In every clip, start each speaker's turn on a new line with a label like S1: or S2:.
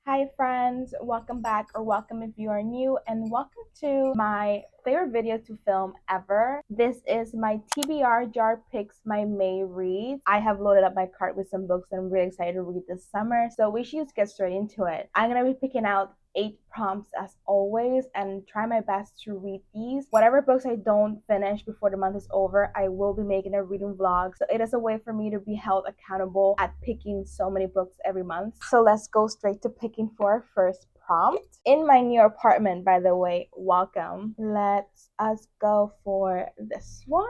S1: Hi friends, welcome back or welcome if you are new and welcome to my favorite video to film ever. This is my TBR jar picks my May reads. I have loaded up my cart with some books that I'm really excited to read this summer, so we should just get straight into it. I'm gonna be picking out 8 prompts as always and try my best to read these. Whatever books I don't finish before the month is over, I will be making a reading vlog. So it is a way for me to be held accountable at picking so many books every month. So let's go straight to picking for our first prompt. In my new apartment, by the way, welcome. Let's us go for this one.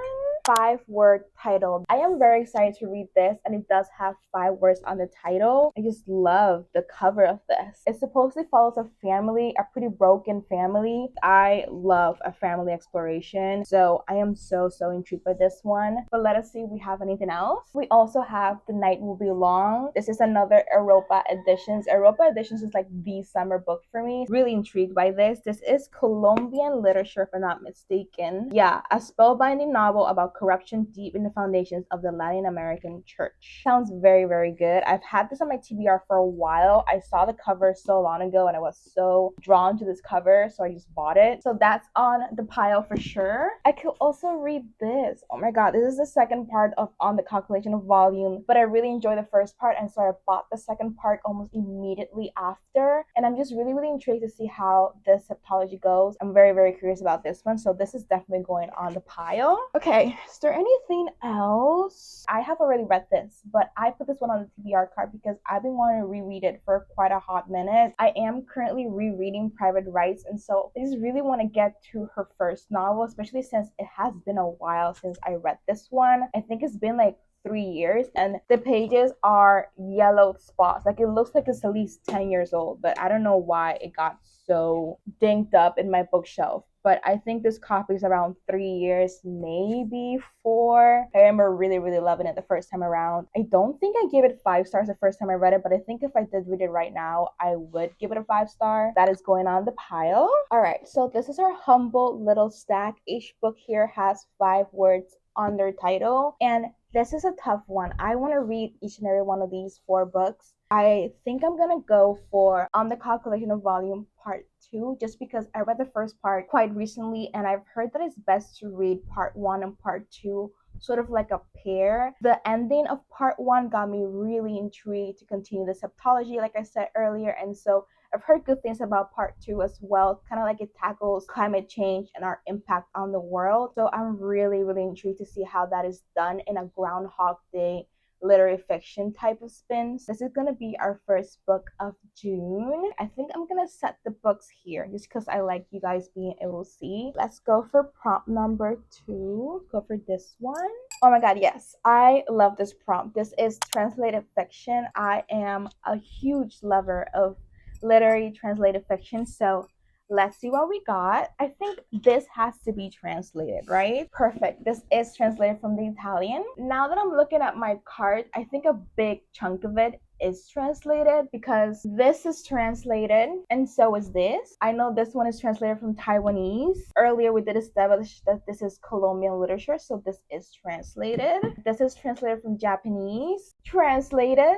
S1: 5-word title. I am very excited to read this, and it does have 5 words on the title. I just love the cover of this. It supposedly follows a family, a pretty broken family. I love a family exploration, so I am so intrigued by this one. But let us see if we have anything else. We also have The Night Will Be Long. This is another Europa Editions. Europa Editions is like the summer book for me. Really intrigued by this. This is Colombian literature, if I'm not mistaken. Yeah, a spellbinding novel about corruption deep in the foundations of the Latin American church. Sounds very good. I've had this on my TBR for a while. I saw the cover so long ago and I was so drawn to this cover, so I just bought it. So that's on the pile for sure. I could also read this. Oh my god, this is the second part of On the Calculation of Volume, but I really enjoyed the first part, and so I bought the second part almost immediately after, and I'm just really intrigued to see how this septology goes. I'm very curious about this one, so this is definitely going on the pile. Okay, is there anything else? I have already read this, but I put this one on the TBR card because I've been wanting to reread it for quite a hot minute. I am currently rereading Private Rights, and so I just really want to get to her first novel, especially since it has been a while since I read this one. I think it's been like 3 years, and the pages are yellowed spots. Like, it looks like it's at least 10 years old, but I don't know why it got so dinged up in my bookshelf. But I think this copy is around 3 years, maybe 4. I remember really loving it the first time around. I don't think I gave it 5 stars the first time I read it, but I think if I did read it right now, I would give it a 5 star. That is going on the pile. All right, so this is our humble little stack. Each book here has 5 words on their title, and this is a tough one. I want to read each and every one of these 4 books. I think I'm gonna go for On the Calculation of Volume Part 2, just because I read the first part quite recently, and I've heard that it's best to read Part 1 and Part 2 sort of like a pair. The ending of Part 1 got me really intrigued to continue the septology, like I said earlier, and so I've heard good things about Part 2 as well. Kind of like it tackles climate change and our impact on the world. So I'm really intrigued to see how that is done in a Groundhog Day literary fiction type of spins. This is gonna be our first book of June. I think I'm gonna set the books here just because I like you guys being able to see. Let's go for prompt number 2. Go for this one. Oh my god, yes, I love this prompt. This is translated fiction. I am a huge lover of literary translated fiction, so let's see what we got. I think this has to be translated, right? Perfect. This is translated from the Italian. Now that I'm looking at my cart, I think a big chunk of it is translated because this is translated and so is this. I know this one is translated from Taiwanese. Earlier we did establish that this is Colombian literature, so this is translated. This is translated from Japanese. Translated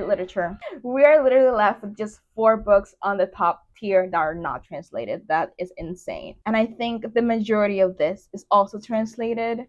S1: literature. We are literally left with just 4 books on the top tier that are not translated. That is insane. And I think the majority of this is also translated.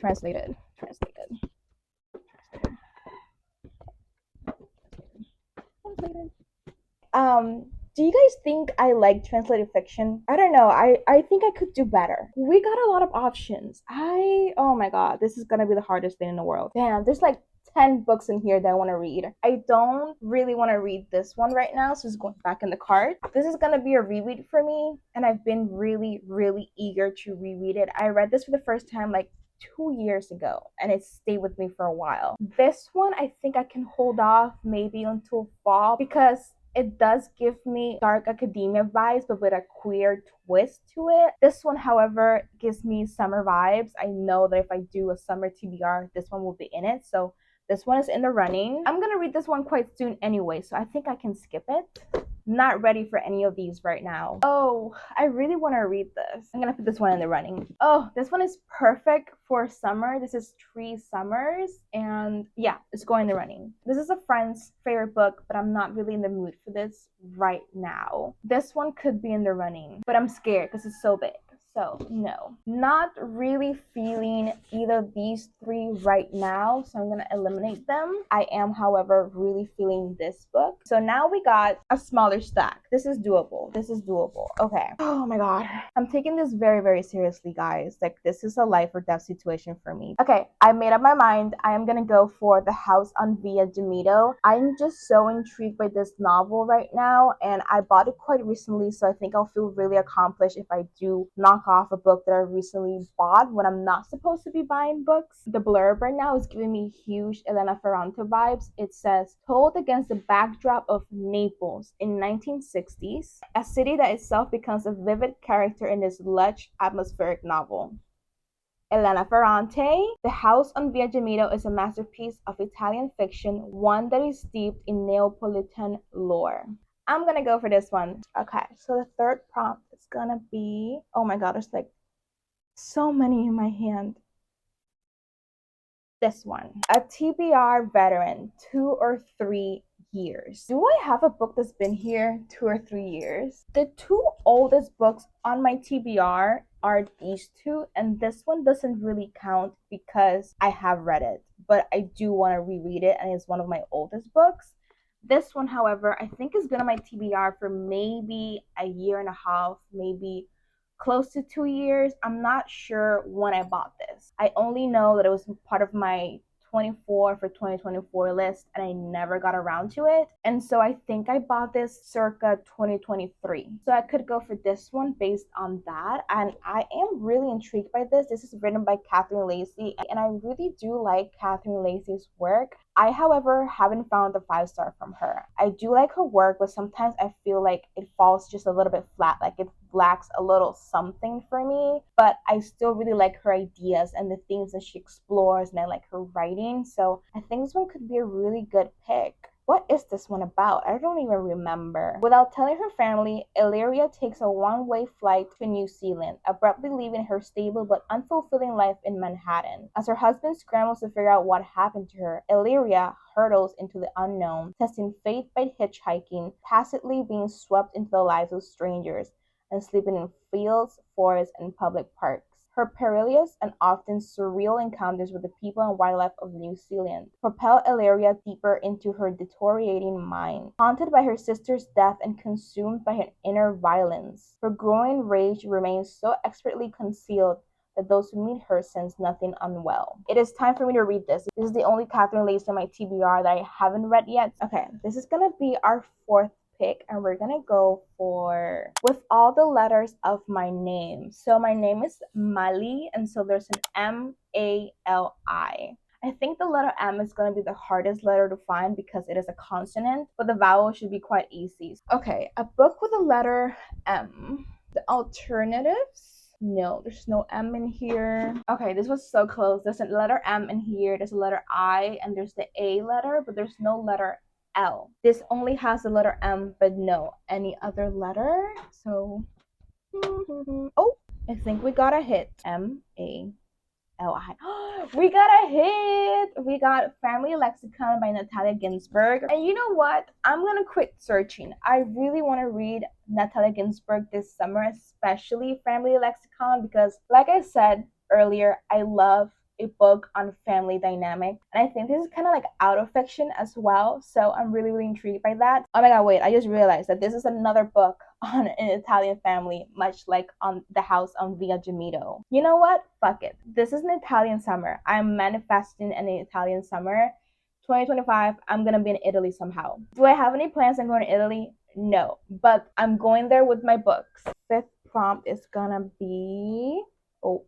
S1: Do you guys think I like translated fiction? I don't know. I think I could do better. We got a lot of options. Oh my god, this is gonna be the hardest thing in the world. Damn, there's like 10 books in here that I want to read. I don't really want to read this one right now, so it's going back in the cart. This is gonna be a reread for me, and I've been really eager to reread it. I read this for the first time like 2 years ago, and it stayed with me for a while. This one I think I can hold off maybe until fall because it does give me dark academia vibes, but with a queer twist to it. This one, however, gives me summer vibes. I know that if I do a summer TBR, this one will be in it. So this one is in the running. I'm gonna read this one quite soon anyway, so I think I can skip it. not ready for any of these right now. Oh, I really want to read this. I'm gonna put this one in the running. Oh, this one is perfect for summer. This is Three Summers, and yeah, it's going in the running. This is a friend's favorite book, but I'm not really in the mood for this right now. This one could be in the running, but I'm scared because it's so big. So no, not really feeling either of these three right now, so I'm gonna eliminate them. I am, however, really feeling this book. So now we got a smaller stack. This is doable. This is doable. Okay. Oh my god. I'm taking this very, very seriously, guys. Like, this is a life or death situation for me. Okay, I made up my mind. I am gonna go for The House on Via Gemito. I'm just so intrigued by this novel right now, and I bought it quite recently, so I think I'll feel really accomplished if I do knock off a book that I recently bought when I'm not supposed to be buying books. The blurb right now is giving me huge Elena Ferrante vibes. It says, told against the backdrop of Naples in 1960s, a city that itself becomes a vivid character in this lush, atmospheric novel. Elena Ferrante, The House on Via Gemito is a masterpiece of Italian fiction, one that is steeped in Neapolitan lore. I'm gonna go for this one. Okay, so the third prompt is gonna be, oh my god, there's like so many in my hand. This one, a TBR veteran, 2 or 3 years. Do I have a book that's been here 2 or 3 years? The two oldest books on my TBR are these two, and this one doesn't really count because I have read it, but I do want to reread it, and it's one of my oldest books. This one, however, I think has been on my TBR for maybe a year and a half, maybe close to 2 years. I'm not sure when I bought this. I only know that it was part of my 24 for 2024 list, and I never got around to it. And so I think I bought this circa 2023. So I could go for this one based on that. And I am really intrigued by this. This is written by Catherine Lacey, and I really do like Catherine Lacey's work. I, however, haven't found the 5-star from her. I do like her work, but sometimes I feel like it falls just a little bit flat, like it lacks a little something for me, but I still really like her ideas and the themes that she explores, and I like her writing, so I think this one could be a really good pick. What is this one about? I don't even remember. Without telling her family, Illyria takes a one-way flight to New Zealand, abruptly leaving her stable but unfulfilling life in Manhattan. As her husband scrambles to figure out what happened to her, Illyria hurtles into the unknown, testing fate by hitchhiking, tacitly being swept into the lives of strangers, and sleeping in fields, forests, and public parks. Her perilous and often surreal encounters with the people and wildlife of New Zealand propel Illyria deeper into her deteriorating mind. Haunted by her sister's death and consumed by her inner violence, her growing rage remains so expertly concealed that those who meet her sense nothing unwell. It is time for me to read this. This is the only Catherine Lacey in my TBR that I haven't read yet. Okay, this is gonna be our fourth pick, and we're gonna go for With All the Letters of My Name. So my name is Mali, and so there's an M-A-L-I. I think the letter M is going to be the hardest letter to find because it is a consonant, but the vowel should be quite easy. Okay, a book with a letter M. The alternatives? No, there's no M in here. Okay, this was so close. There's a letter M in here, there's a letter I, and there's the A letter, but there's no letter L. This only has the letter M, but no any other letter. So, oh, I think we got a hit. M-A-L-I. We got a hit. We got Family Lexicon by Natalia Ginsburg. And you know what? I'm gonna quit searching. I really want to read Natalia Ginsburg this summer, especially Family Lexicon, because like I said earlier, I love a book on family dynamic, and I think this is kind of like out of fiction as well, so I'm really, really intrigued by that. Oh my god, wait, I just realized that this is another book on an Italian family, much like on The House on Via Gemito. You know what? Fuck it. This is an Italian summer. I'm manifesting an Italian summer. 2025, I'm gonna be in Italy somehow. Do I have any plans on going to Italy? No, but I'm going there with my books. Fifth prompt is gonna be, oh,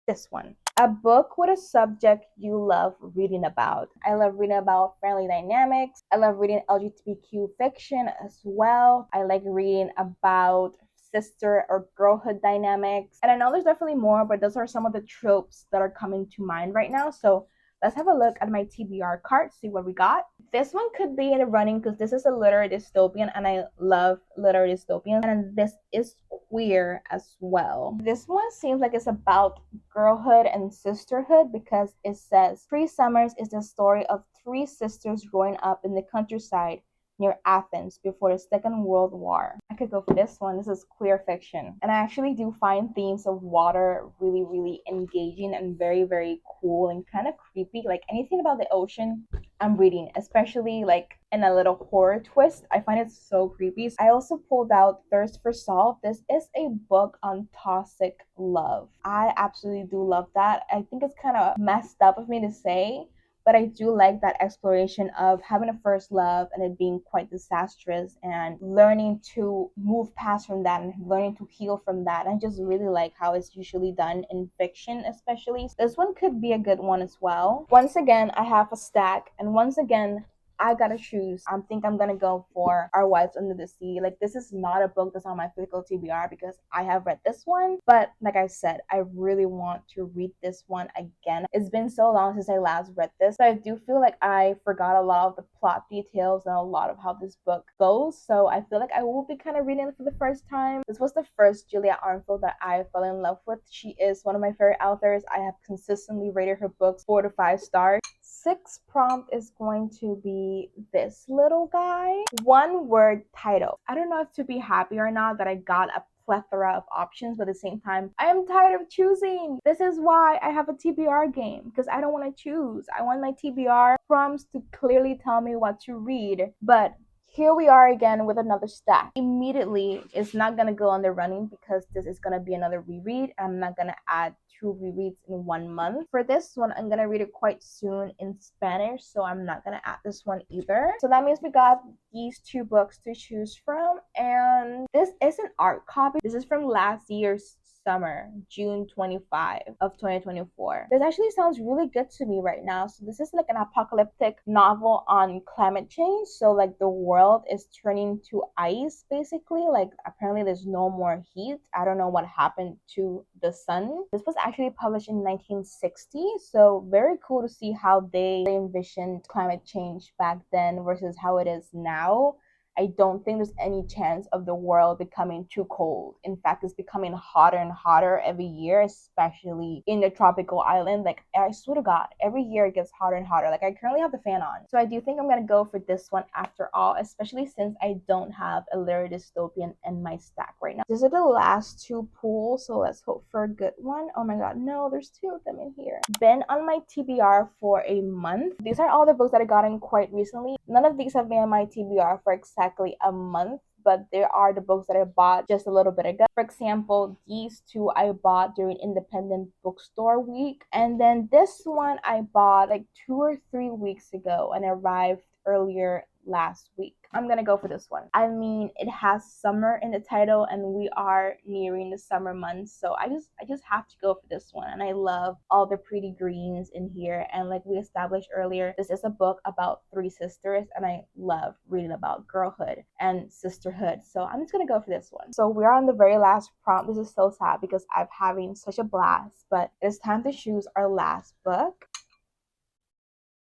S1: this one. A book with a subject you love reading about. I love reading about family dynamics. I love reading LGBTQ fiction as well. I like reading about sister or girlhood dynamics. And I know there's definitely more, but those are some of the tropes that are coming to mind right now. So Let's have a look at my TBR card, see what we got. This one could be in the running because this is a literary dystopian and I love literary dystopians, and this is queer as well. This one seems like it's about girlhood and sisterhood because it says Three Summers is the story of three sisters growing up in the countryside near Athens before the Second World War. I could go for this one. This is queer fiction. And I actually do find themes of water really, really engaging and very, very cool and kind of creepy. Like anything about the ocean, I'm reading, especially like in a little horror twist. I find it so creepy. I also pulled out Thirst for Salt. This is a book on toxic love. I absolutely do love that. I think it's kind of messed up of me to say, but I do like that exploration of having a first love and it being quite disastrous and learning to move past from that and learning to heal from that. I just really like how it's usually done in fiction, especially. This one could be a good one as well. Once again, I have a stack, and once again, I gotta choose. I think I'm gonna go for Our Wives Under the Sea. Like, this is not a book that's on my physical TBR because I have read this one, but like I said, I really want to read this one again. It's been so long since I last read this, so I do feel like I forgot a lot of the plot details and a lot of how this book goes, so I feel like I will be kind of reading it for the first time. This was the first Julia Arnfield that I fell in love with. She is one of my favorite authors. I have consistently rated her books 4 to 5 stars. Sixth prompt is going to be this little guy. One word title. I don't know if to be happy or not that I got a plethora of options, but at the same time, I am tired of choosing. This is why I have a TBR game, because I don't want to choose. I want my TBR prompts to clearly tell me what to read. But here we are again with another stack. Immediately, it's not gonna go on the running because this is gonna be another reread. I'm not gonna add 2 rereads in 1 month. For this one, I'm gonna read it quite soon in Spanish, so I'm not gonna add this one either. So that means we got these 2 books to choose from, and this is an art copy. This is from last year's summer, June 25 of 2024. This actually sounds really good to me right now. So this is like an apocalyptic novel on climate change. So like the world is turning to ice basically. Like apparently there's no more heat. I don't know what happened to the sun. This was actually published in 1960. So very cool to see how they envisioned climate change back then versus how it is now. I don't think there's any chance of the world becoming too cold. In fact, it's becoming hotter and hotter every year, especially in the tropical island. Like, I swear to God, every year it gets hotter and hotter. Like, I currently have the fan on. So I do think I'm going to go for this one after all, especially since I don't have a literary dystopian in my stack right now. These are the last 2 pools, so let's hope for a good one. Oh my God, no, there's 2 of them in here. Been on my TBR for a month. These are all the books that I got in quite recently. None of these have been on my TBR for exactly a month, but there are the books that I bought just a little bit ago. For example, these 2 I bought during Independent Bookstore Week, and then this one I bought like 2 or 3 weeks ago and arrived earlier last week. I'm gonna go for this one. I mean, it has summer in the title and we are nearing the summer months, so I just have to go for this one. And I love all the pretty greens in here, and like we established earlier, this is a book about 3 sisters and I love reading about girlhood and sisterhood, so I'm just gonna go for this one. So we're on the very last prompt. This is so sad because I'm having such a blast, but it's time to choose our last book.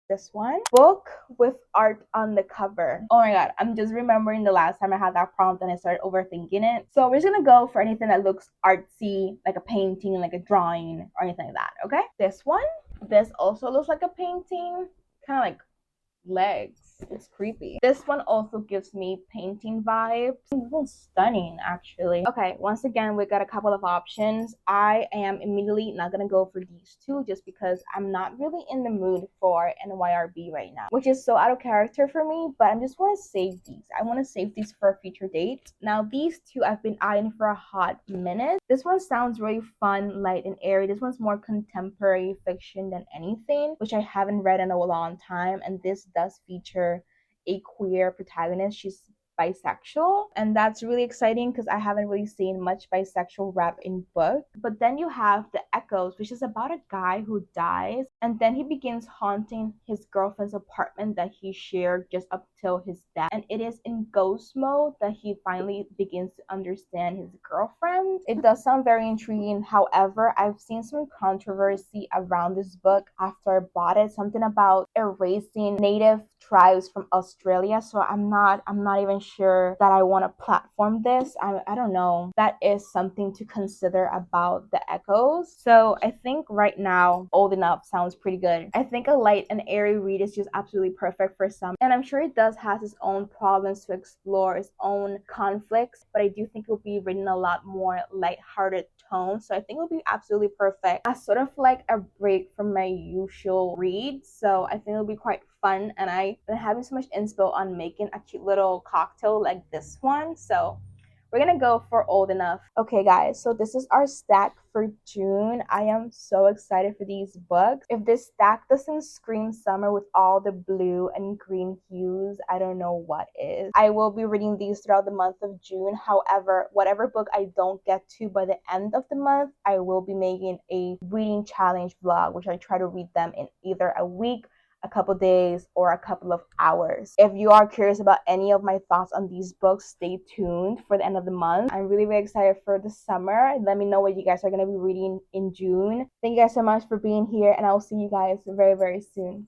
S1: This one, book with art on the cover. Oh my God, I'm just remembering the last time I had that prompt and I started overthinking it. So we're just gonna go for anything that looks artsy, like a painting, like a drawing, or anything like that. Okay, this one, this also looks like a painting, kind of like legs. It's creepy. This one also gives me painting vibes. This one's stunning, actually. Okay, once again, we got a couple of options. I am immediately not gonna go for these 2 just because I'm not really in the mood for NYRB right now, which is so out of character for me, but I just want to save these. I want to save these for a future date. Now, these 2 I've been eyeing for a hot minute. This one sounds really fun, light, and airy. This one's more contemporary fiction than anything, which I haven't read in a long time, and this does feature a queer protagonist. She's bisexual, and that's really exciting because I haven't really seen much bisexual rap in book. But then you have The Echoes, which is about a guy who dies and then he begins haunting his girlfriend's apartment that he shared just up till his death, and it is in ghost mode that he finally begins to understand his girlfriend. It does sound very intriguing. However, I've seen some controversy around this book after I bought it, something about erasing native tribes from Australia. So I'm not even sure that I want to platform this. I don't know. That is something to consider about The Echoes. So I think right now Old Enough sounds pretty good. I think a light and airy read is just absolutely perfect for some, and I'm sure it does has its own problems to explore, its own conflicts, but I do think it'll be written a lot more lighthearted tone. So I think it'll be absolutely perfect as sort of like a break from my usual reads. So I think it'll be quite fun, and I've been having so much inspo on making a cute little cocktail like this one. So we're gonna go for Old Enough. Okay guys, so this is our stack for June. I am so excited for these books. If this stack doesn't scream summer with all the blue and green hues, I don't know what is. I will be reading these throughout the month of June. However, whatever book I don't get to by the end of the month, I will be making a reading challenge vlog, which I try to read them in either a week, a couple days, or a couple of hours. If you are curious about any of my thoughts on these books, stay tuned for the end of the month. I'm really, really excited for the summer. Let me know what you guys are going to be reading in June. Thank you guys so much for being here, and I will see you guys very, very soon.